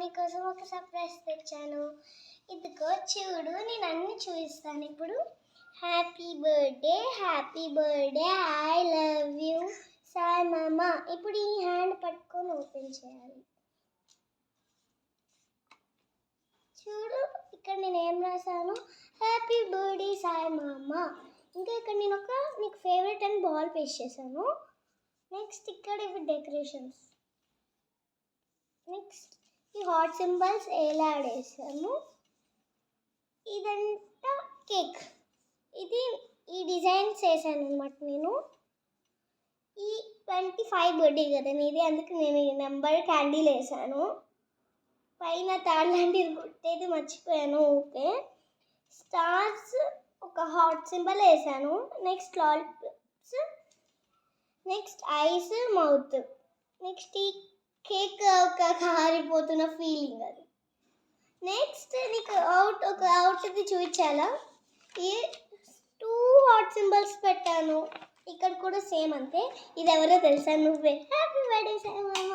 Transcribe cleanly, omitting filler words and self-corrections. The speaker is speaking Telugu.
నీకోసం ఒక సర్ప్రైజ్ తెచ్చాను. ఇదిగో చూడు, నేను అన్ని చూపిస్తాను ఇప్పుడు. Happy birthday, happy birthday, I love you Sai మామ. ఇప్పుడు ఈ హ్యాండ్ పట్టుకొని ఓపెన్ చేయాలి. చూడు, ఇక్కడ నేను ఏం రాశాను, హ్యాపీ బర్త్డే సాయి మామ. ఇంకా ఇక్కడ నేను నీకు ఫేవరెట్ అని బాల్ పేస్ట్ చేశాను. నెక్స్ట్ ఇక్కడ ఇవి డెకరేషన్స్. నెక్స్ట్ ఈ హాట్ సింబల్స్ వేలాడేసాను. ఇదంతా కేక్. ఈ డిజైన్స్ వేసాను అనమాట నేను. ఈ 25 బర్త్డే కదా నీది, అందుకు నేను ఈ నెంబర్ క్యాండిల్ వేసాను. పైన తాడు లాంటిది కుట్టేది మర్చిపోయాను. ఓకే, స్టార్స్ ఒక హాట్ సింబల్ వేసాను. Next lollipops, next ice, mouth. Next ఈ కేక్ ఒక కారిపోతున్న ఫీలింగ్ అది. నెక్స్ట్ నీకు అవుట్ది చూపించాలా, ఈ 2 హాట్ సింబల్స్ పెట్టాను. ఇక్కడ కూడా సేమ్ అంతే. ఇది ఎవరో తెలుసా, నువ్వే. హ్యాపీ బర్త్డే సాయి మామ.